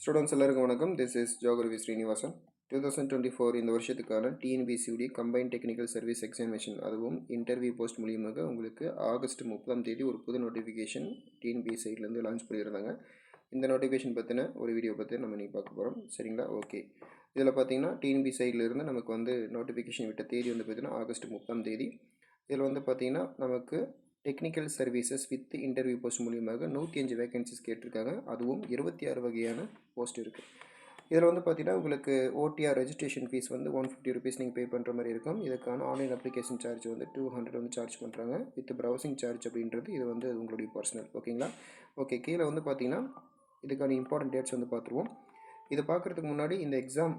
Students எல்லாருக்கும் வணக்கம். This is geography Srinivasan. 2024 இந்த வருஷத்துக்கான டிஎன்பிசியுடைய கம்பைன் டெக்னிக்கல் சர்வீஸ் எக்ஸாமினேஷன் அதுவும் இன்டர்வியூ போஸ்ட் மூலியமாக உங்களுக்கு ஆகஸ்ட் 30 ஒரு புது நோட்டிஃபிகேஷன் டிஎன்பிசி சைட்லேருந்து லான்ச் பண்ணியிருந்தாங்க. இந்த நோட்டிஃபிகேஷன் பற்றின ஒரு வீடியோ பற்றி நம்ம இன்றைக்கி பார்க்க போகிறோம். சரிங்களா? ஓகே. இதில் பார்த்தீங்கன்னா டிஎன்பிசி சைட்லேருந்து நமக்கு வந்து நோட்டிஃபிகேஷன் விட்ட தேதி வந்து பார்த்திங்கன்னா ஆகஸ்ட் 30. இதில் வந்து பார்த்திங்கன்னா நமக்கு technical services with interview post மூலியமாக 105 வேகன்சிஸ் கேட்டிருக்காங்க. அதுவும் 26 வகையான போஸ்ட் இருக்குது. இதில் வந்து பார்த்திங்கன்னா உங்களுக்கு ஓடிஆர் ரெஜிஸ்ட்ரேஷன் ஃபீஸ் வந்து 150 ருபீஸ் நீங்கள் பே பண்ணுற மாதிரி இருக்கும். இதுக்கான ஆன்லைன் அப்ளிகேஷன் சார்ஜ் வந்து 200 வந்து சார்ஜ் பண்ணுறாங்க. வித் ப்ரௌசிங் சார்ஜ் அப்படின்றது இது வந்து உங்களுடைய பர்சனல். ஓகேங்களா? ஓகே. கீழே வந்து பார்த்திங்கன்னா இதுக்கான இம்பார்ட்டன்ட் டேட்ஸ் வந்து பார்த்துருவோம். இதை பார்க்குறதுக்கு முன்னாடி இந்த எக்ஸாம்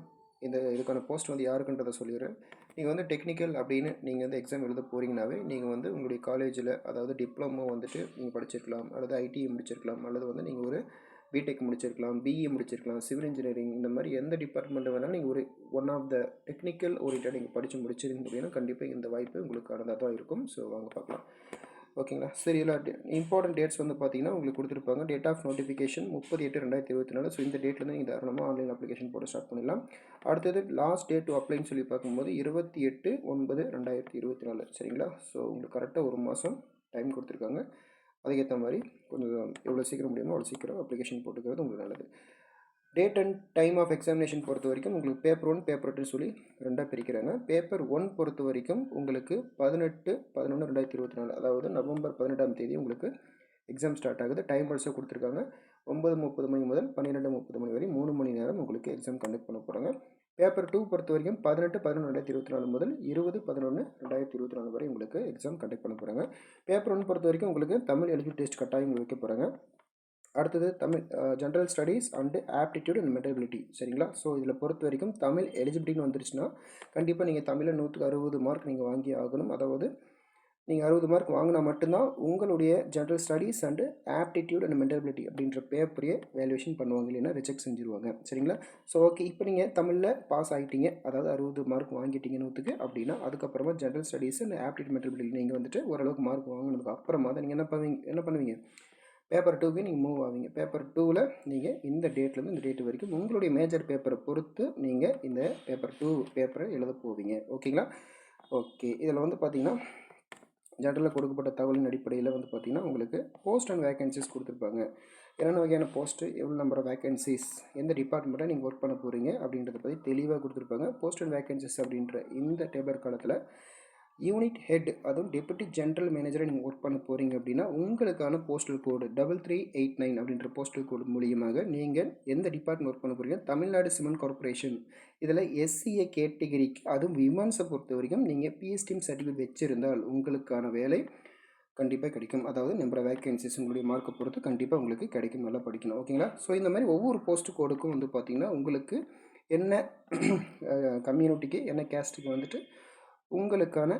இதுக்கான போஸ்ட் வந்து யாருக்குன்றதை சொல்லிடுறேன். நீங்கள் வந்து டெக்னிக்கல் அப்படின்னு நீங்கள் வந்து எக்ஸாம் எழுத போகிறீங்கனாவே நீங்கள் வந்து உங்களுடைய காலேஜில் அதாவது டிப்ளமோ வந்துட்டு நீங்கள் படிச்சிருக்கலாம், அல்லது ஐடிஐ முடிச்சிருக்கலாம், அல்லது வந்து நீங்கள் ஒரு பிடெக் முடிச்சிருக்கலாம், பிஇ முடிச்சிருக்கலாம், சிவில் இன்ஜினியரிங், இந்த மாதிரி எந்த டிபார்ட்மெண்ட் வேணாலும் நீங்கள் ஒரு ஒன் ஆஃப் த டெக்னிக்கல் ஓரியன்டாக நீங்கள் படித்து முடிச்சிருந்தீங்க அப்படின்னா கண்டிப்பாக இந்த வாய்ப்பு உங்களுக்கானதாக தான் இருக்கும். ஸோ வாங்க பார்க்கலாம். ஓகேங்களா? சரி, இல்லை இம்பார்ட்டன்ட் டேட்ஸ் வந்து பார்த்தீங்கன்னா உங்களுக்கு கொடுத்துருப்பாங்க. Date of notification 30/8/2024. ஸோ இந்த டேட்லேருந்து நீங்கள் தாராளமாக ஆன்லைன் அப்ளிகேஷன் போட ஸ்டார்ட் பண்ணிடலாம். அடுத்தது லாஸ்ட் டேட் டு அப்ளைன்னு சொல்லி பார்க்கும்போது 28/9/2024. சரிங்களா? ஸோ உங்களுக்கு கரெக்டாக ஒரு மாதம் டைம் கொடுத்துருக்காங்க. அதுக்கேற்ற மாதிரி கொஞ்சம் எவ்வளோ சீக்கிரம் முடியுமோ அவ்வளோ சீக்கிரம் அப்ளிகேஷன் போட்டுக்கிறது உங்களுக்கு நல்லது. Date and time of examination பொறுத்த வரைக்கும் உங்களுக்கு பேப்பர் 1 பேப்பர் 2 சொல்லி ரெண்டாக பிரிக்கிறாங்க. பேப்பர் 1 பொறுத்த வரைக்கும் உங்களுக்கு 18/11/2024, அதாவது நவம்பர் 18 உங்களுக்கு எக்ஸாம் ஸ்டார்ட் ஆகுது. டைம் ஆல்சோ கொடுத்துருக்காங்க. 9:30 மணி முதல் 12:30 மணி வரை 3 மணி நேரம் உங்களுக்கு எக்ஸாம் கண்டக்ட் பண்ண போகிறாங்க. பேப்பர் 2 பொறுத்த வரைக்கும் 18/11/2024 முதல் 20/11/2024 வரை உங்களுக்கு எக்ஸாம் கண்டக்ட் பண்ண போகிறாங்க. பேப்பர் 1 பொறுத்த வரைக்கும் உங்களுக்கு தமிழ் எலிஜிபிலிட்டி டெஸ்ட் கட்டாயம் வைக்க போகிறாங்க. அடுத்தது Tamil general studies and aptitude and mental ability. சரிங்களா? ஸோ இதில் பொறுத்த வரைக்கும் தமிழ் எலிஜிபிலிட்டின்னு வந்துருச்சுன்னா கண்டிப்பாக நீங்கள் தமிழில் 160 மார்க் நீங்கள் வாங்கி ஆகணும். அதாவது நீங்கள் 60 மார்க் வாங்கினா மட்டும்தான் உங்களுடைய general studies and aptitude and mental ability அப்படின்ற பேப்பரையே வேல்யூவேஷன் பண்ணுவாங்க, இல்லைன்னா ரிஜெக்ட் செஞ்சுருவாங்க. சரிங்களா? ஸோ ஓகே, இப்போ நீங்கள் தமிழில் பாஸ் ஆகிட்டீங்க, அதாவது 60 மார்க் வாங்கிட்டீங்க 100க்கு அப்படின்னா அதுக்கப்புறமா ஜென்ரல் ஸ்டடீஸ் அண்ட் ஆப்டிடியூட் மென்டபிலிட்டி நீங்கள் வந்துட்டு ஓரளவுக்கு மார்க் வாங்கினதுக்கு அப்புறமா தான் நீங்கள் என்ன பண்ணுவீங்க, பேப்பர் 2க்கு நீங்கள் மூவ் ஆவீங்க. பேப்பர் 2வில் நீங்கள் இந்த டேட்லேருந்து இந்த டேட் வரைக்கும் உங்களுடைய மேஜர் பேப்பரை பொறுத்து நீங்கள் இந்த பேப்பர் 2 பேப்பரை எழுத போவீங்க. ஓகேங்களா? ஓகே. இதில் வந்து பார்த்தீங்கன்னா ஜென்ரலில் கொடுக்கப்பட்ட தகவலின் அடிப்படையில் வந்து பார்த்திங்கன்னா உங்களுக்கு போஸ்ட் அண்ட் வேகன்சிஸ் கொடுத்துருப்பாங்க. என்னென்ன வகையான போஸ்ட்டு, எவ்வளோ நம்பர் ஆஃப் வேகன்சிஸ், எந்த டிபார்ட்மெண்ட்டை நீங்கள் ஒர்க் பண்ண போகிறீங்க அப்படின்றத பற்றி தெளிவாக கொடுத்துருப்பாங்க. போஸ்ட் அண்ட் வேகன்சிஸ் அப்படின்ற இந்த டேபர் காலத்தில் யூனிட் ஹெட் அதுவும் டெபுட்டி ஜென்ரல் மேனேஜரை நீங்கள் ஒர்க் பண்ண போகிறீங்க அப்படின்னா உங்களுக்கான போஸ்டல் கோடு 3389 அப்படின்ற போஸ்டல் கோடு மூலியமாக நீங்கள் எந்த டிபார்ட்மெண்ட் ஒர்க் பண்ண போகிறீங்க, தமிழ்நாடு சிமெண்ட் கார்பரேஷன். இதில் எஸ்சிஏ கேட்டகிரிக்கு அதுவும் விமன்ஸை பொறுத்த வரைக்கும் நீங்கள் பிஎஸ்டிஎம் சர்டிஃபிகேட் வச்சுருந்தால் உங்களுக்கான வேலை கண்டிப்பாக கிடைக்கும். அதாவது நம்பர் ஆஃப் வேகன்சிஸ் உங்களுடைய மார்க்கை பொறுத்து கண்டிப்பாக உங்களுக்கு கிடைக்கும். நல்லா படிக்கணும். ஓகேங்களா? ஸோ இந்த மாதிரி ஒவ்வொரு போஸ்ட் கோடுக்கும் வந்து பார்த்திங்கன்னா உங்களுக்கு என்ன கம்யூனிட்டிக்கு என்ன கேஸ்ட்டுக்கு வந்துட்டு உங்களுக்கான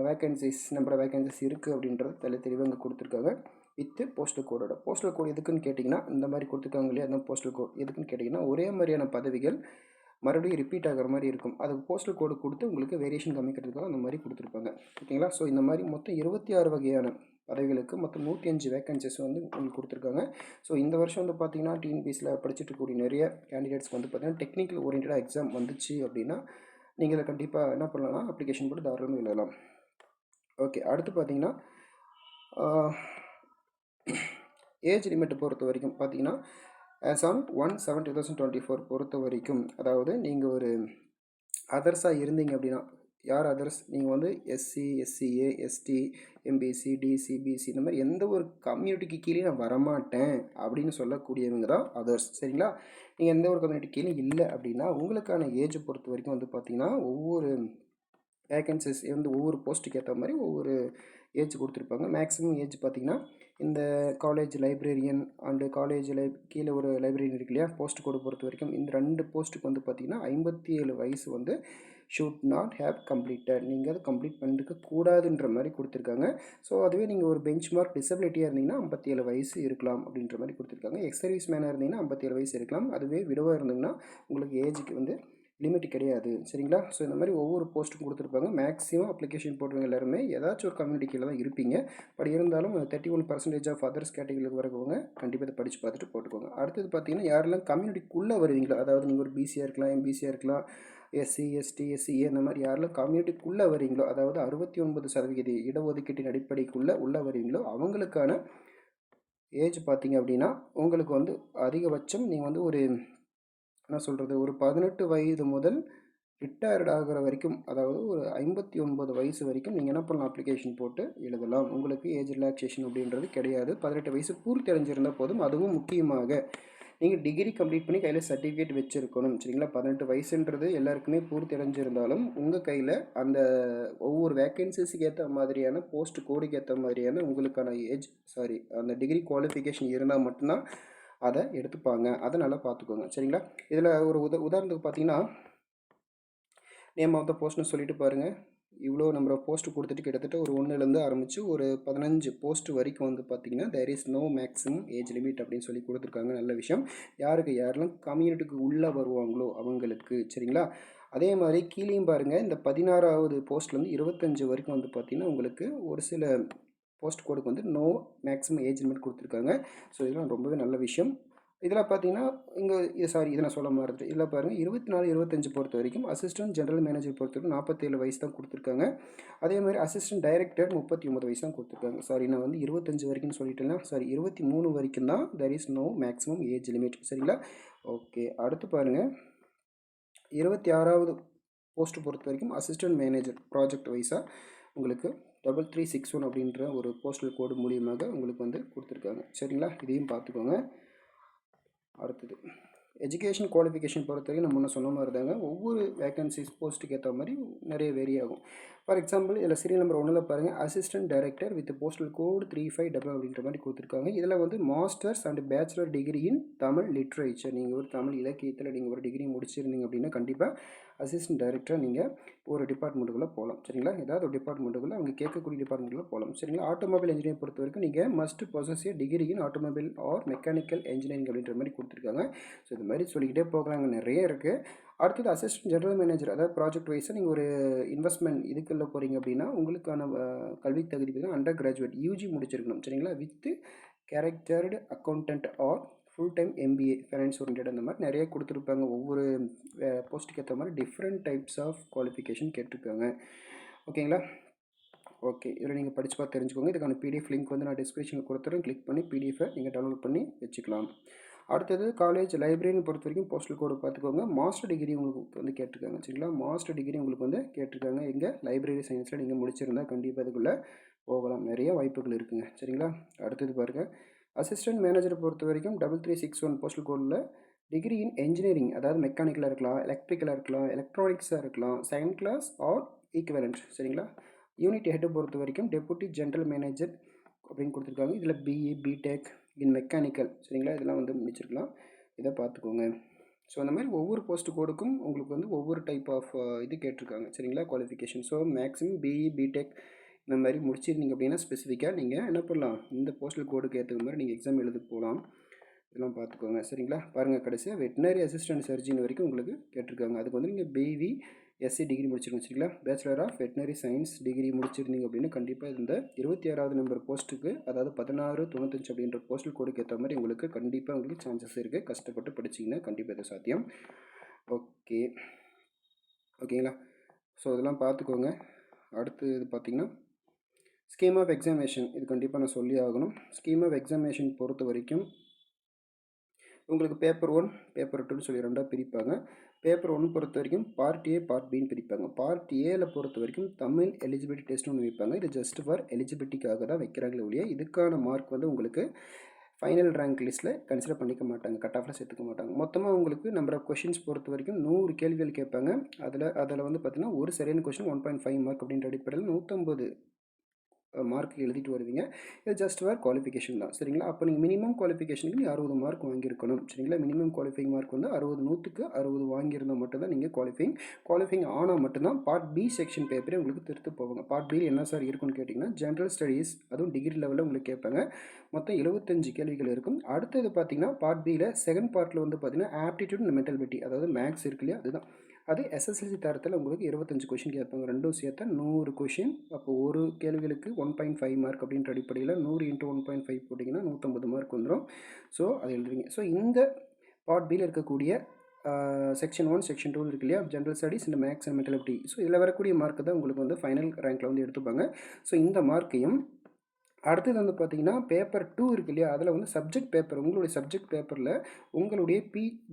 வேகன்சிஸ் நம்பர் ஆஃப் வேகன்சிஸ் இருக்குது அப்படின்றது தெளிவாக இங்கே கொடுத்துருக்காங்க. With postal கோடோட. போஸ்டல் கோடு எதுக்குன்னு கேட்டிங்கன்னா இந்த மாதிரி கொடுத்துருக்காங்க இல்லையா, அந்த போஸ்டல் கோட் எதுக்குன்னு கேட்டிங்கன்னா ஒரே மாதிரியான பதவிகள் மறுபடியும் ரிப்பீட் ஆகிற மாதிரி இருக்கும். அதுக்கு போஸ்டல் கோடு கொடுத்து உங்களுக்கு வேரியேஷன் காமிக்கிறதுக்காக அந்த மாதிரி கொடுத்துருப்பாங்க. ஓகேங்களா? ஸோ இந்த மாதிரி மொத்தம் 26 வகையான பதவிகளுக்கு மொத்தம் 105 வேகன்சிஸ் வந்து உங்களுக்கு கொடுத்துருக்காங்க. ஸோ இந்த வருஷம் வந்து பார்த்திங்கன்னா டிஎன்பிசியில் படிச்சுட்டு இருக்கக்கூடிய நிறைய கேண்டிடேட்ஸ்க்கு வந்து பார்த்திங்கன்னா டெக்னிக்கல் ஓரியன்டாக எக்ஸாம் வந்துச்சு அப்படின்னா நீங்கள் இதை கண்டிப்பாக என்ன பண்ணலாம், அப்ளிகேஷன் போட்டு தாராளமாக எழுதலாம். ஓகே. அடுத்து பார்த்தீங்கன்னா ஏஜ் லிமிட்டை பொறுத்த வரைக்கும் பார்த்தீங்கன்னா ஆஸ் ஆன் 1/7/2024 பொறுத்த வரைக்கும், அதாவது நீங்கள் ஒரு அதர்ஸாக இருந்தீங்க அப்படின்னா, யார் அதர்ஸ், நீங்கள் வந்து SC, SCA, ST, MBC, DC, BC இந்த மாதிரி எந்த ஒரு கம்யூனிட்டிக்கு கீழே நான் வரமாட்டேன் அப்படின்னு சொல்லக்கூடியவங்க தான் அதர்ஸ். சரிங்களா? நீங்கள் எந்த ஒரு கம்யூனிட்டி கீழே இல்லை அப்படின்னா உங்களுக்கான ஏஜை பொறுத்த வரைக்கும் வந்து பார்த்திங்கன்னா ஒவ்வொரு வேகன்சிஸ் வந்து ஒவ்வொரு போஸ்ட்டுக்கு ஏற்ற மாதிரி ஒவ்வொரு ஏஜ் கொடுத்துருப்பாங்க. மேக்ஸிமம் ஏஜ் பார்த்திங்கன்னா இந்த காலேஜ் லைப்ரரியன் அண்டு கீழே ஒரு லைப்ரரியன் இருக்கு இல்லையா, போஸ்ட் கோடு பொறுத்த வரைக்கும் இந்த 2 போஸ்ட்டுக்கு வந்து பார்த்திங்கன்னா 57 வயசு வந்து ஷுட் நாட் ஹேவ் கம்ப்ளீட்டட், நீங்கள் அதை கம்ப்ளீட் பண்ணிருக்க கூடாதுன்ற மாதிரி கொடுத்துருக்காங்க. ஸோ அதுவே நீங்கள் ஒரு பெஞ்ச் மார்க் டிசபிலிட்டியாக இருந்தீங்கன்னா 57 வயசு இருக்கலாம் அப்படின்ற மாதிரி கொடுத்துருக்காங்க. எக்ஸ் சர்வீஸ் மேனாக இருந்தீங்கன்னா 57 வயசு இருக்கலாம். அதுவே விடவாக இருந்தீங்கன்னா உங்களுக்கு ஏஜுக்கு வந்து லிமிட் கிடையாது சரிங்களா. ஸோ இந்த மாதிரி ஒவ்வொரு போஸ்ட்டும் கொடுத்துருப்பாங்க. மேக்ஸிமம் அப்ளிகேஷன் போடுறவங்க எல்லாருமே ஏதாச்சும் ஒரு கம்யூனிட்டி கீழே தான் இருப்பீங்க. பட் இருந்தாலும் 31% ஆஃப் அதர்ஸ் கேட்டகரியில் வரவங்க கண்டிப்பாக இதை படித்து பார்த்துட்டு போட்டுக்கோங்க. அடுத்தது பார்த்தீங்கன்னா யாரெல்லாம் கம்யூனிட்டிக்குள்ளே வருவீங்களோ, அதாவது நீங்கள் ஒரு பிசியாக இருக்கலாம், எம்பிசியாக இருக்கலாம், எஸ்சி எஸ்டி எஸ்சிஏ இந்த மாதிரி யாரெல்லாம் கம்யூனிட்டிக்குள்ளே வரீங்களோ, அதாவது 69% இடஒதுக்கீட்டின் அடிப்படைக்குள்ளே உள்ளே வருவீங்களோ அவங்களுக்கான ஏஜ் பார்த்தீங்க அப்படின்னா உங்களுக்கு வந்து அதிகபட்சம் நீங்கள் வந்து ஒரு என்ன சொல்கிறது, ஒரு 18 வயது முதல் ரிட்டையர்ட் ஆகிற வரைக்கும், அதாவது ஒரு 59 வயசு வரைக்கும் நீங்கள் என்ன பண்ணலாம், அப்ளிகேஷன் போட்டு எழுதலாம். உங்களுக்கு ஏஜ் ரிலாக்ஸேஷன் அப்படின்றது கிடையாது. 18 வயசு பூர்த்தி அடைஞ்சிருந்தால் போதும். அதுவும் முக்கியமாக நீங்கள் டிகிரி கம்ப்ளீட் பண்ணி கையில் சர்டிஃபிகேட் வச்சுருக்கணும் சரிங்களா. 18 வயசுன்றது எல்லாருக்குமே பூர்த்தி அடைஞ்சிருந்தாலும் உங்கள் கையில் அந்த ஒவ்வொரு வேக்கன்சிஸுக்கு ஏற்ற மாதிரியான போஸ்ட் கோடுக்கு ஏற்ற மாதிரியான உங்களுக்கான அந்த டிகிரி குவாலிஃபிகேஷன் இருந்தால் மட்டும்தான் அதை எடுத்துப்பாங்க. அதை நல்லா பார்த்துக்கோங்க சரிங்களா. இதில் ஒரு உதாரணத்துக்கு பார்த்தீங்கன்னா நேம் ஆஃப் த போஸ்ட்னு சொல்லிட்டு பாருங்கள். இவ்வளோ நம்பர் ஆஃப் போஸ்ட் கொடுத்துட்டு கிட்டத்தட்ட ஒரு 1லேருந்து ஆரம்பித்து ஒரு 15 போஸ்ட் வரைக்கும் வந்து பார்த்திங்கன்னா there is no maximum age limit அப்படின்னு சொல்லி கொடுத்துருக்காங்க. நல்ல விஷயம். யாரெல்லாம் கம்யூனிட்டிக்கு உள்ளே வருவாங்களோ அவங்களுக்கு சரிங்களா. அதே மாதிரி கீழேயும் பாருங்கள், இந்த 16வது போஸ்ட்லேருந்து 25 வரைக்கும் வந்து பார்த்திங்கன்னா உங்களுக்கு ஒரு சில போஸ்ட் கோடுக்கு வந்து நோ மேக்ஸிமம் ஏஜ் லிமிட் கொடுத்துருக்காங்க. ஸோ இதெல்லாம் ரொம்பவே நல்ல விஷயம். இதில் பார்த்தீங்கன்னா இங்கே இதை நான் சொல்ல மறந்துட்டு, இதில் பாருங்கள் 24 25 பொறுத்த வரைக்கும் அசிஸ்டன்ட் ஜெனரல் மேனேஜர் பொறுத்த வரைக்கும் 47 வயசு தான் கொடுத்துருக்காங்க. அதே மாதிரி அசிஸ்டன்ட் டைரக்டர் 39 வயசு தான் கொடுத்துருக்காங்க. நான் வந்து 25 வரைக்கும் சொல்லிட்டேன்னா 23 வரைக்கும் தான் there is no maximum age limit சரிங்களா. ஓகே, அடுத்து பாருங்கள் 26வது போஸ்ட்டு பொறுத்த வரைக்கும் அசிஸ்டன்ட் மேனேஜர் ப்ராஜெக்ட் வைஸாக உங்களுக்கு 3361 அப்படின்ற ஒரு போஸ்டல் கோடு மூலியமாக உங்களுக்கு வந்து கொடுத்துருக்காங்க சரிங்களா. இதையும் பார்த்துக்கோங்க. அடுத்தது எஜுகேஷன் குவாலிஃபிகேஷன் பொறுத்தவரைக்கும் நம்ம முன்ன சொன்ன மாதிரி தாங்க, ஒவ்வொரு வேகன்சிஸ் போஸ்ட்டுக்கு ஏற்ற மாதிரி நிறைய வேரி ஆகும். ஃபார் எக்ஸாம்பிள் இதில் சீரியல் நம்பர் 1ல் பாருங்கள், assistant director with postal code 3500 அப்படின்ற மாதிரி கொடுத்துருக்காங்க. இதில் வந்து masters and bachelor degree in Tamil literature, நீங்கள் ஒரு தமிழ் இலக்கியத்தில் நீங்கள் ஒரு டிகிரி முடிச்சிருந்தீங்க அப்படின்னா கண்டிப்பாக அசிஸ்டன்ட் டைரக்டராக நீங்கள் ஒரு டிபார்ட்மெண்ட்டுக்குள்ளே போகலாம் சரிங்களா. ஏதாவது ஒரு டிபார்ட்மெண்ட்டுக்குள்ளே அவங்க கேட்கக்கூடிய டிபார்ட்மெண்ட்டுக்குள்ளே போகலாம் சரிங்களா. ஆட்டோமொபைல் இன்ஜினியரிங் பொறுத்த வரைக்கும் நீங்கள் must possess A degree in automobile R mechanical engineering அப்படின்ற மாதிரி கொடுத்துருக்காங்க. ஸோ இது மாதிரி சொல்லிக்கிட்டே போகிறாங்க, நிறைய இருக்குது. அடுத்தது அசிஸ்டன்ட் ஜெனரல் மேனேஜர், அதாவது ப்ராஜெக்ட் வைஸாக நீங்கள் ஒரு இன்வெஸ்ட்மெண்ட் இதுக்குள்ளே போகிறீங்க அப்படின்னா உங்களுக்கான கல்வி தகுதி பார்த்தீங்கன்னா அண்டர் கிராஜுவேட் யூஜி முடிச்சிருக்கணும் சரிங்களா, with chartered accountant or full time MBA finance oriented அந்த மாதிரி நிறைய கொடுத்துருப்பாங்க. ஒவ்வொரு போஸ்ட்டுக்கு ஏற்ற மாதிரி டிஃப்ரெண்ட் டைப்ஸ் ஆஃப் குவாலிஃபிகேஷன் கேட்டிருக்காங்க. ஓகேங்களா. ஓகே, இதில் நீங்கள் படித்து பார்த்து தெரிஞ்சுக்கோங்க. இதுக்கான பிடிஎஃப் லிங்க் வந்து நான் டிஸ்கிரிப்ஷனில் கொடுத்துறேன். கிளிக் பண்ணி பிடிஎஃபை நீங்கள் டவுன்லோட் பண்ணி வச்சுக்கலாம். அடுத்தது காலேஜ் லைப்ரரின்னு பொறுத்த வரைக்கும் போஸ்டல் கோடு பார்த்துக்கோங்க. மாஸ்டர் டிகிரி உங்களுக்கு வந்து கேட்டிருக்காங்க சரிங்களா. மாஸ்டர் டிகிரி உங்களுக்கு வந்து கேட்டிருக்காங்க. எங்கே லைப்ரரி சயின்ஸில் நீங்கள் முடிச்சிருந்தால் கண்டிப்பாக இதுக்குள்ளே போகலாம், நிறைய வாய்ப்புகள் இருக்குங்க சரிங்களா. அடுத்தது பாருங்கள், அசிஸ்டன்ட் மேனேஜரை பொறுத்த வரைக்கும் 3361 போஸ்டல் கோடில் டிகிரி இன் என்ஜினியரிங், அதாவது மெக்கானிக்கலாக இருக்கலாம், எலக்ட்ரிக்கலாக இருக்கலாம், எலக்ட்ரானிக்ஸாக இருக்கலாம், செகண்ட் கிளாஸ் ஆர் ஈக்குவலண்ட் சரிங்களா. யூனிட் ஹெட்டை பொறுத்த வரைக்கும் டெபுட்டி ஜென்ரல் மேனேஜர் அப்படின்னு கொடுத்துருக்காங்க. இதில் பிஇ பிடெக் இன் மெக்கானிக்கல் சரிங்களா, இதெல்லாம் வந்து முடிச்சிருக்கலாம். இதை பார்த்துக்கோங்க. ஸோ அந்த மாதிரி ஒவ்வொரு போஸ்ட்டு கோடுக்கும் உங்களுக்கு வந்து ஒவ்வொரு டைப் ஆஃப் இது கேட்டிருக்காங்க சரிங்களா, qualification. So maximum BE B Tech இந்த மாதிரி முடிச்சிருந்தீங்க அப்படின்னா ஸ்பெசிஃபிக்காக நீங்கள் என்ன பண்ணலாம், இந்த போஸ்டல் கோடுக்கு ஏற்ற மாதிரி நீங்கள் எக்ஸாம் எழுத போகலாம். இதெல்லாம் பார்த்துக்கோங்க சரிங்களா. பாருங்கள், கடைசியாக வெட்டினரி அசிஸ்டன்ட் சர்ஜன் வரைக்கும் உங்களுக்கு கேட்டிருக்காங்க. அதுக்கு வந்து நீங்கள் பிவி எஸ்சி டிகிரி முடிச்சிருக்கோம் சரிங்களா. Bachelor of veterinary science degree முடிச்சிருந்தீங்க அப்படின்னா கண்டிப்பாக இந்த 26வது நம்பர் போஸ்ட்டுக்கு, அதாவது 1695 அப்படின்ற போஸ்டல் கோடுக்கு ஏற்ற மாதிரி உங்களுக்கு கண்டிப்பாக உங்களுக்கு சான்சஸ் இருக்குது. கஷ்டப்பட்டு படிச்சிங்கன்னா கண்டிப்பாக இது சாத்தியம். ஓகேங்களா. ஸோ இதெல்லாம் பார்த்துக்கோங்க. அடுத்து இது பார்த்திங்கன்னா ஸ்கீம் ஆஃப் எக்ஸாமினேஷன், இது கண்டிப்பாக நான் சொல்லி ஆகணும். ஸ்கீம் ஆஃப் எக்ஸாமினேஷன் பொறுத்த வரைக்கும் உங்களுக்கு பேப்பர் 1 பேப்பர் 2ன்னு சொல்லி ரெண்டாக பிரிப்பாங்க. பேப்பர் 1 பொறுத்த வரைக்கும் பார்ட் ஏ பார்ட் பின்னு பிரிப்பாங்க. பார்ட் ஏல பொறுத்த வரைக்கும் தமிழ் எலிஜிபிலிட்டி டெஸ்ட்னு ஒன்று வைப்பாங்க. இது ஜஸ்ட் ஃபார் எலிஜிபிலிட்டிக்காக தான் வைக்கிறாங்களே ஒழிய இதுக்கான மார்க் வந்து உங்களுக்கு ஃபைனல் ரேங்க் லிஸ்ட்டில் கன்சிடர் பண்ணிக்க மாட்டாங்க, கட் ஆஃபில் சேர்த்துக்க மாட்டாங்க. மொத்தமாக உங்களுக்கு நம்பர் ஆஃப் கொஷின்ஸ் பொறுத்த வரைக்கும் 100 கேள்விகள் கேட்பாங்க. அதில் வந்து பார்த்திங்கன்னா ஒரு சரியான கொஷின் 1.5 மார்க் அப்படின்ற அடிப்படையில் 150 மார்க் எழுதிட்டு வருவீங்க. இது ஜஸ்ட் ஃபார் குவாலிஃபிகேஷன் தான் சரிங்களா. அப்போ நீங்கள் மினிமம் குவாலிஃபிகேஷனுக்கு நீங்கள் 60 மார்க் வாங்கியிருக்கணும் சரிங்களா. மினிமம் குவாலிஃபைங் மார்க் வந்து 100க்கு 60 வாங்கியிருந்தால் மட்டும்தான் நீங்கள் குவாலிஃபைங் ஆனால் மட்டும்தான் பார்ட் பி செக்ஷன் பேப்பரே உங்களுக்கு திருத்து போவாங்க. பார்ட் பியில் என்ன சார் இருக்குன்னு கேட்டிங்கன்னா ஜென்ரல் ஸ்டடீஸ், அதுவும் டிகிரி லெவலில் உங்களுக்கு கேட்பாங்க. மொத்தம் 75 கேள்விகள் இருக்கும். அடுத்தது பார்த்திங்கன்னா பார்ட் பியில் செகண்ட் பார்ட்டில் வந்து பார்த்திங்கன்னா ஆப்டிடியூட் அண்ட் மென்டல் அபிலிட்டி, அதாவது மேக்ஸ் இருக்கு இல்லையா, அதுதான் அது எஸ்எஸ்எல்சி தரத்தில் உங்களுக்கு 25 கொஷின் கேட்பாங்க, ரெண்டும் சேர்த்தா 100 கொஷின். அப்போ ஒரு கேள்விகளுக்கு 1.5 மார்க் அப்படின்ற அடிப்படையில் 100 × 1.5 போட்டிங்கன்னா 150 மார்க் வந்துடும். ஸோ அதை எழுதுவீங்க. ஸோ இந்த பார்ட் பியில் இருக்கக்கூடிய செக்ஷன் 1 செக்ஷன் 2 இருக்கு இல்லையா, ஜென்ரல் ஸ்டடீஸ் இந்த maths and mental ability. So இதில் வரக்கூடிய மார்க்கு தான் உங்களுக்கு வந்து ஃபைனல் ரேங்க்கில் வந்து எடுத்துப்பாங்க. ஸோ இந்த மார்க்கையும் அடுத்தது வந்து பார்த்தீங்கன்னா பேப்பர் 2 இருக்கு இல்லையா, அதில் வந்து சப்ஜெக்ட் பேப்பர், உங்களுடைய சப்ஜெக்ட் பேப்பரில் உங்களுடைய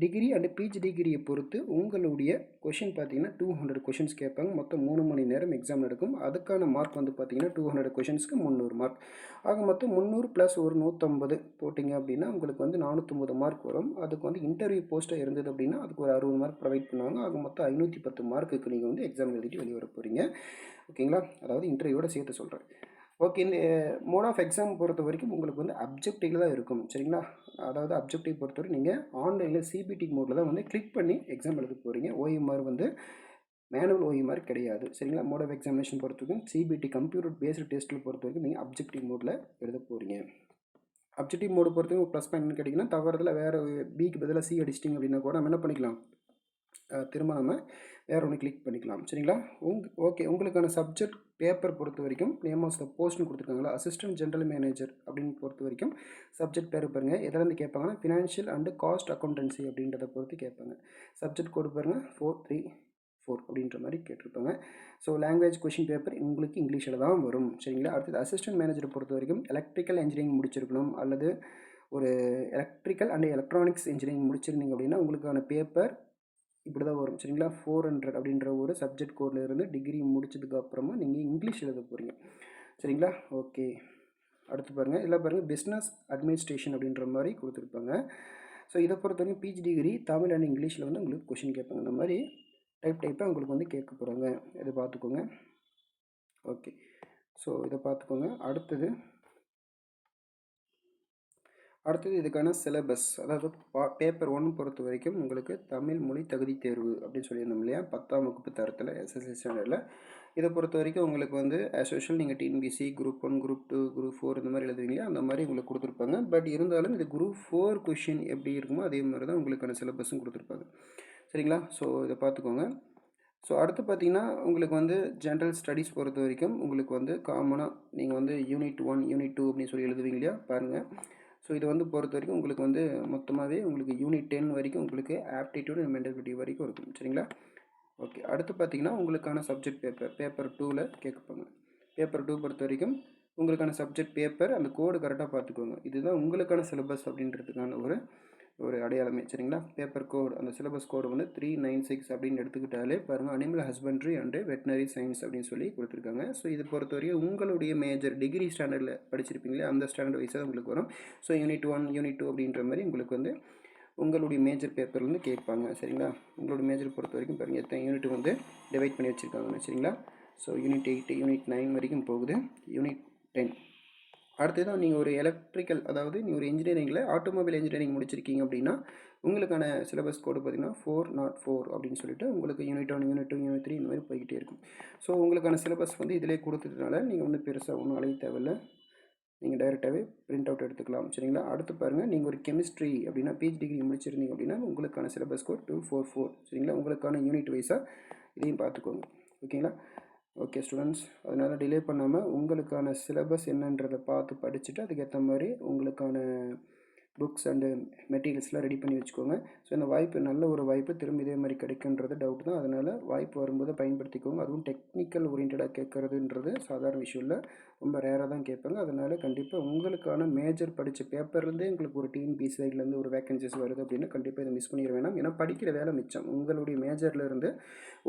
டிகிரி அண்ட் பிஜி டிகிரியை பொறுத்து உங்களுடைய கொஷின் பார்த்தீங்கன்னா 200 கொஷின்ஸ் கேட்பாங்க. மொத்தம் 3 மணி நேரம் எக்ஸாம் நடக்கும். அதுக்கான மார்க் வந்து பார்த்தீங்கன்னா 200 கொஷின்ஸ்க்கு 300 மார்க். ஆக மொத்தம் 300 ப்ளஸ் ஒரு 150 போட்டிங்க அப்படின்னா உங்களுக்கு வந்து 450 மார்க் வரும். அதுக்கு வந்து இன்டர்வியூ போஸ்ட்டாக இருந்தது அப்படின்னா அதுக்கு ஒரு 60 மார்க் ப்ரொவைட் பண்ணுவாங்க. ஆக மொத்தம் 510 மார்க்குக்கு நீங்கள் வந்து எக்ஸாம் எழுதிட்டு வெளியே வர போகிறீங்க. ஓகேங்களா, அதாவது இன்டர்வியூவோட சேர்த்து சொல்கிறேன். ஓகே, இந்த மோட் ஆஃப் எக்ஸாம் பொறுத்த வரைக்கும் உங்களுக்கு வந்து அப்ஜெக்டிவில் தான் இருக்கும். சரிங்களா, அதாவது அப்ஜெக்டிவ் பொறுத்தவரை நீங்கள் ஆன்லைனில் சிபிடி மோடில் தான் வந்து கிளிக் பண்ணி எக்ஸாம் எழுத போகிறீங்க. ஓஎம்ஆர் வந்து மேனுவல் ஓஎம்ஆர் கிடையாது. சரிங்களா, மோட் ஆஃப் எக்ஸாமினேஷன் பொறுத்த வரைக்கும் சிபிடி கம்ப்யூட்டர் பேஸ்டு டெஸ்ட்டில் பொறுத்த வரைக்கும் நீங்கள் அப்ஜெக்டிவ் மோடில் எழுத போகிறீங்க. அப்ஜெக்டிவ் மோடு பொறுத்த வரைக்கும் ப்ளஸ் பாயிண்ட் கேட்டிங்கன்னா, தவறுதல வேறு பிக்கு பதிலாக சி அடிச்சிட்டிங்க அப்படின்னா கூட நம்ம என்ன பண்ணிக்கலாம், திரும்ப நம்ம வேறு ஒன்று கிளிக் பண்ணிக்கலாம். சரிங்களா, ஓகே, உங்களுக்கான சப்ஜெக்ட் பேப்பர் பொறுத்த வரைக்கும் நேம் ஆஃப் த போஸ்ட்னு கொடுத்துருக்காங்களா, அசிஸ்டன்ட் ஜென்ரல் மேனேஜர் அப்படின்னு பொறுத்த வரைக்கும் சப்ஜெக்ட் பேர் பாருங்கள். எதிலேருந்து கேட்பாங்கன்னா ஃபினான்ஷியல் அண்டு காஸ்ட் அக்கௌண்டன்சி அப்படின்றத பொறுத்து கேட்பாங்க. சப்ஜெக்ட் கோடு பாருங்கள் 434 அப்படின்ற மாதிரி கேட்டிருப்பாங்க. ஸோ லாங்குவேஜ் கொஷின் பேப்பர் உங்களுக்கு இங்கிலீஷில் தான் வரும். சரிங்களா, அடுத்தது அசிஸ்டன்ட் மேனேஜரை பொறுத்த வரைக்கும் எலக்ட்ரிக்கல் இன்ஜினியரிங் முடிச்சிருக்கணும், அல்லது ஒரு எலக்ட்ரிக்கல் அண்ட் எலக்ட்ரானிக்ஸ் இன்ஜினியரிங் முடிச்சிருந்தீங்க அப்படின்னா உங்களுக்கான பேப்பர் இப்படி தான் வரும். சரிங்களா, 400 அப்படின்ற ஒரு சப்ஜெக்ட் கோடில் இருந்து டிகிரி முடிச்சதுக்கு அப்புறமா நீங்கள் இங்கிலீஷ் எழுத போகிறீங்க. சரிங்களா, ஓகே. அடுத்து பாருங்கள், இதில் பாருங்கள் பிஸ்னஸ் அட்மினிஸ்ட்ரேஷன் அப்படின்ற மாதிரி கொடுத்துருப்பாங்க. ஸோ இதை பொறுத்த வரைக்கும் பிஜி டிகிரி தமிழ் அண்ட் இங்கிலீஷில் வந்து உங்களுக்கு கொஷின் கேட்பாங்க. இந்த மாதிரி டைப்பாக உங்களுக்கு வந்து கேட்க போகிறாங்க. இதை பார்த்துக்கோங்க. ஓகே, ஸோ இதை பார்த்துக்கோங்க. அடுத்தது இதுக்கான சிலபஸ், அதாவது பேப்பர் 1 பொறுத்த வரைக்கும் உங்களுக்கு தமிழ் மொழி தகுதி தேர்வு அப்படின்னு சொல்லியிருந்தோம் இல்லையா, 10ஆம் வகுப்பு தரத்தில் எஸ்எஸ்எல்சி ஸ்டாண்டர்டில். இதை பொறுத்த வரைக்கும் உங்களுக்கு வந்து ஆஸ் யூஷுவல் நீங்கள் டிஎன்பிசி குரூப் 1 குரூப் 2 குரூப் 4 இந்த மாதிரி எழுதுவீங்க, அந்த மாதிரி உங்களுக்கு கொடுத்துருப்பாங்க. பட் இருந்தாலும் இது குரூப் 4 கொஷின் எப்படி இருக்குமோ அதே மாதிரி தான் உங்களுக்கான சிலபஸும் கொடுத்துருப்பாங்க. சரிங்களா, ஸோ இதை பார்த்துக்கோங்க. ஸோ அடுத்து பார்த்தீங்கன்னா உங்களுக்கு வந்து ஜென்ரல் ஸ்டடீஸ் பொறுத்த வரைக்கும் உங்களுக்கு வந்து காமனாக நீங்கள் வந்து யூனிட் 1 யூனிட் 2 அப்படின்னு சொல்லி எழுதுவீங்க இல்லையா, பாருங்கள். ஸோ இது வந்து பொறுத்த வரைக்கும் உங்களுக்கு வந்து மொத்தமாகவே உங்களுக்கு யூனிட் 10 வரைக்கும் உங்களுக்கு ஆப்டிடியூட் அண்ட் மென்டபிலிட்டி வரைக்கும் இருக்கும். சரிங்களா, ஓகே. அடுத்து பார்த்தீங்கன்னா உங்களுக்கான சப்ஜெக்ட் பேப்பர் 2ல் கேட்பாங்க. பேப்பர் 2 பொறுத்த வரைக்கும் உங்களுக்கான சப்ஜெக்ட் பேப்பர் அந்த கோடு கரெக்டாக பார்த்துக்கோங்க. இதுதான் உங்களுக்கான சிலபஸ் அப்படின்றதுக்கான ஒரு அடையாளமே. சரிங்களா, பேப்பர் கோடு அந்த சிலபஸ் கோடு வந்து 396 அப்படின்னு எடுத்துக்கிட்டாலே பாருங்கள், animal husbandry and veterinary science அப்படின்னு சொல்லி கொடுத்துருக்காங்க. ஸோ இது பொறுத்தவரைக்கும் உங்களுடைய மேஜர் டிகிரி ஸ்டாண்டர்டில் படிச்சிருப்பீங்களே அந்த ஸ்டாண்டர்ட் வைஸாக உங்களுக்கு வரும். ஸோ யூனிட் 1 யூனிட் 2 அப்படின்ற மாதிரி உங்களுக்கு வந்து உங்களுடைய மேஜர் பேப்பர்லேருந்து கேட்பாங்க. சரிங்களா, உங்களுடைய மேஜர் பொறுத்த வரைக்கும் பாருங்கள் எத்தனை யூனிட் வந்து டிவைட் பண்ணி வச்சுருக்காங்க. சரிங்களா, ஸோ யூனிட் 8 யூனிட் 9 வரைக்கும் போகுது. யூனிட் 10 அடுத்ததான் நீங்கள் ஒரு எலக்ட்ரிக்கல், அதாவது நீங்கள் ஒரு இன்ஜினியரிங்கில் ஆட்டோமொபைல் இன்ஜினியரிங் முடிச்சிருக்கீங்க அப்படின்னா உங்களுக்கான சிலபஸ் கோடு பார்த்திங்கன்னா 404 அப்படின்னு சொல்லிட்டு உங்களுக்கு யூனிட் 1 யூனிட் 2 யூனிட் 3 இந்த மாதிரி போய்கிட்டே இருக்கும். ஸோ உங்களுக்கான சிலபஸ் வந்து இதிலே கொடுத்ததுனால நீங்கள் வந்து பெருசாக ஒன்றும் அழைய தேவையில்லை, நீங்கள் டைரெக்டாகவே பிரிண்ட் அவுட் எடுத்துக்கலாம். சரிங்களா, அடுத்து பாருங்கள், நீங்கள் ஒரு கெமிஸ்ட்ரி அப்படின்னா பிஹெச் டிகிரி முடிச்சிருந்தீங்க அப்படின்னா உங்களுக்கான சிலபஸ் கோட் 244. சரிங்களா, உங்களுக்கான யூனிட் வைஸாக இதையும் பார்த்துக்கோங்க. ஓகேங்களா, ஓகே ஸ்டூடெண்ட்ஸ், அதனால் டிலே பண்ணாமல் உங்களுக்கான சிலபஸ் என்னன்றதை பார்த்து படிச்சுட்டு அதுக்கேற்ற மாதிரி உங்களுக்கான புக்ஸ் அண்டு மெட்டீரியல்ஸ்லாம் ரெடி பண்ணி வச்சுக்கோங்க. ஸோ இந்த வாய்ப்பு நல்ல ஒரு வாய்ப்பு, திரும்ப இதே மாதிரி கிடைக்குன்றது டவுட் தான். அதனால் வாய்ப்பு வரும்போது பயன்படுத்திக்கோங்க. அதுவும் டெக்னிக்கல் ஓரியன்டாக கேட்குறதுன்றது சாதாரண விஷயம் இல்லை, ரொம்ப ரேராக தான் கேட்பாங்க. அதனால் கண்டிப்பாக உங்களுக்கான மேஜர் படித்த பேப்பர்லேருந்தே உங்களுக்கு ஒரு டிஎன்பிசி சைட்லேருந்து ஒரு வேகன்சிஸ் வருது அப்படின்னா கண்டிப்பாக இதை மிஸ் பண்ணிட வேணாம். ஏன்னா படிக்கிற வேலை மிச்சம். உங்களுடைய மேஜர்லேருந்து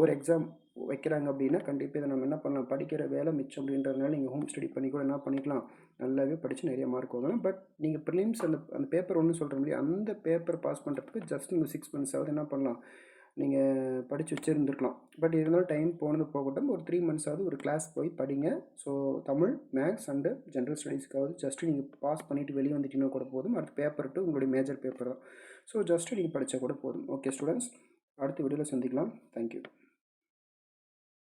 ஒரு எக்ஸாம் வைக்கிறாங்க அப்படின்னா கண்டிப்பாக இதை நம்ம என்ன பண்ணலாம், படிக்கிற வேலை மிச்சம் அப்படின்றதுனால நீங்கள் ஹோம் ஸ்டடி பண்ணி கூட என்ன பண்ணிக்கலாம், நல்லாவே படித்து நிறைய மார்க் வாங்கலாம். பட் நீங்கள் ப்ரிலிம்ஸ் அந்த பேப்பர் ஒன்று சொல்கிறோம் இல்லையா, அந்த பேப்பர் பாஸ் பண்ணுறதுக்கு ஜஸ்ட் நீங்கள் 6 months ஆகுது என்ன பண்ணலாம், நீங்கள் படித்து வச்சுருந்துருக்கலாம். பட் இருந்தாலும் டைம் போனது போகட்டும், ஒரு 3 months ஆகுது ஒரு கிளாஸ் போய் படிங்க. So Tamil maths and general ஸ்டடீஸ்க்காவது ஜஸ்ட்டு நீங்கள் பாஸ் பண்ணிவிட்டு வெளியே வந்துட்டீங்கன்னா கூட போதும். அடுத்து பேப்பர் 2 உங்களுடைய மேஜர் பேப்பர் தான். ஸோ ஜஸ்ட்டு நீங்கள் படித்தா கூட போதும். ஓகே ஸ்டூடெண்ட்ஸ், அடுத்த வீடியோவில் சந்திக்கலாம். தேங்க்யூ.